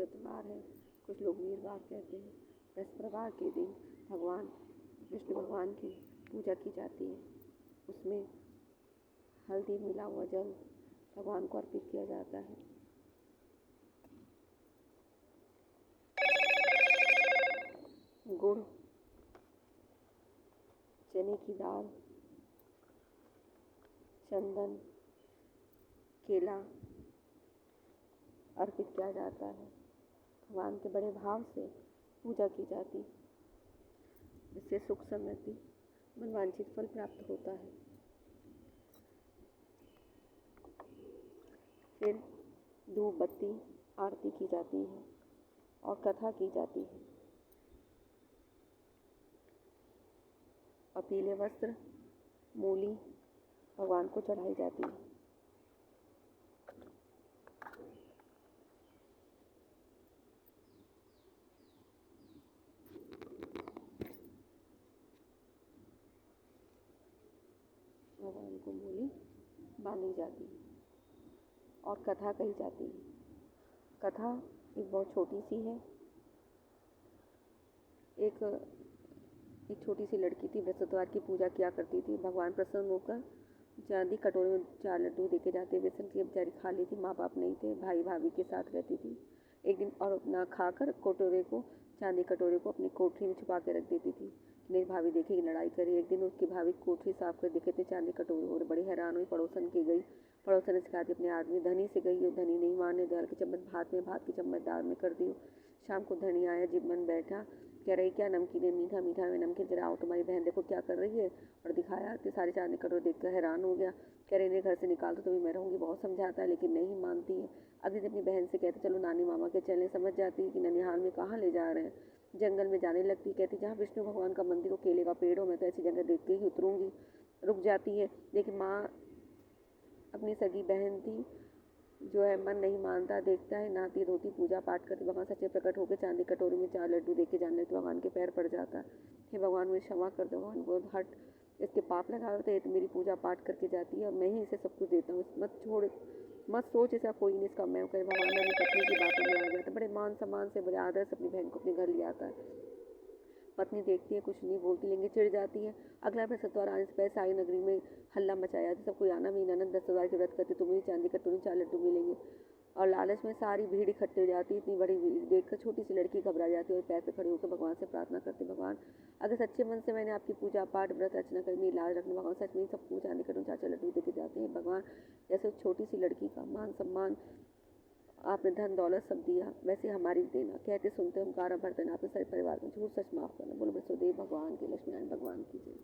बृहस्पतिवार है, कुछ लोग वीरवार कहते हैं। बृहस्पतिवार के दिन भगवान विष्णु भगवान की पूजा की जाती है। उसमें हल्दी मिला हुआ जल भगवान को अर्पित किया जाता है। गुड़, चने की दाल, चंदन, केला अर्पित किया जाता है। भगवान के बड़े भाव से पूजा की जाती है। इससे सुख समृद्धि मनवांछित फल प्राप्त होता है। फिर धूप बत्ती आरती की जाती है और कथा की जाती है और पीले वस्त्र मूली भगवान को चढ़ाई जाती है। भगवान को मूली बांधी जाती है और कथा कही जाती है। कथा एक बहुत छोटी सी है। एक छोटी सी लड़की थी, बृहस्पतिवार की पूजा किया करती थी। भगवान प्रसन्न होकर चांदी कटोरे में 4 लड्डू देके जाते। बेसन की बेचारी खा ली थी, माँ बाप नहीं थे, भाई भाभी के साथ रहती थी एक दिन, और अपना खाकर चांदी कटोरे को अपनी कोठरी में छुपा के रख देती थी कि नहीं भाभी देखेगी लड़ाई करी। एक दिन उसकी भाभी कोठरी साफ कर देखे थे चांदी कटोरे, और बड़ी हैरान हुई। पड़ोसन की गई, पड़ोसन ने सिखा दी अपने आदमी धनी से गई, धनी नहीं माने, दाल की चम्मच भात की चम्मच दाल में कर दी। शाम को धनी आया, जिम्मन बैठा, कह रही क्या नमकीन है, मीठा मीठा में नमकीन, जरा आओ तुम्हारी बहन देखो क्या कर रही है। और दिखाया कि सारे चांदी कटोरे देख कर हैरान हो गया। कह रहे इन्हें घर से निकाल दो तभी मैं रहूँगी। बहुत समझाता है लेकिन नहीं मानती है। अगले दिन अपनी बहन से कहते चलो नानी मामा के चलें। समझ जाती है कि ननिहाल में कहाँ ले जा रहे हैं। जंगल में जाने लगती, कहती जहाँ विष्णु भगवान का मंदिर हो, केले का पेड़ हो, मैं तो ऐसी जगह देख के ही उतरूँगी। रुक जाती है लेकिन माँ अपनी सगी बहन थी, जो है मन नहीं मानता, देखता है, नहाती धोती पूजा पाठ करती। भगवान सच्चे प्रकट होकर चांदी कटोरी में 4 लड्डू देके जाने तो भगवान के पैर पड़ जाता है। हे भगवान मुझे क्षमा कर दो, भगवान बहुत हट इसके पाप लगा होते हैं, तो मेरी पूजा पाठ करके जाती है और मैं ही इसे सब कुछ देता हूँ, मत सोच ऐसा कोई नहीं इसका मैं करे। भगवान अपनी पत्नी की बातों में आ जाता है, बड़े मान सम्मान से बड़े आदर से अपनी बहन को अपने घर ले आता है। पत्नी देखती है कुछ नहीं बोलती, लेकिन चिढ़ जाती है। अगला बृहस्पतिवार आने से पहले सारी नगरी में हल्ला मचाया था, सब कोई आना, मेरी ननद बृहस्पतिवार के व्रत करती, तुम्हें चांदी कटोरी 4 लड्डू मिलेंगे। और लालच में सारी भीड़ इकट्ठी हो जाती है। इतनी बड़ी भीड़ देखकर छोटी सी लड़की घबरा जाती है और पैर पे खड़ी होकर भगवान से प्रार्थना करती, भगवान अगर सच्चे मन से मैंने आपकी पूजा पाठ व्रत रचना कर मेरी लाज रखना, भगवान सच में सब कुछ चांदी कटोरी 4 लड्डू देके जाते हैं। भगवान जैसे उस छोटी सी लड़की का मान सम्मान आपने धन दौलत सब दिया, वैसे हमारी देना। कहते सुनते हम कारा भरते आपने सारे परिवार को झूठ सच माफ करना। बोलो वसुदेव भगवान की, लक्ष्मीनारायण भगवान की जय।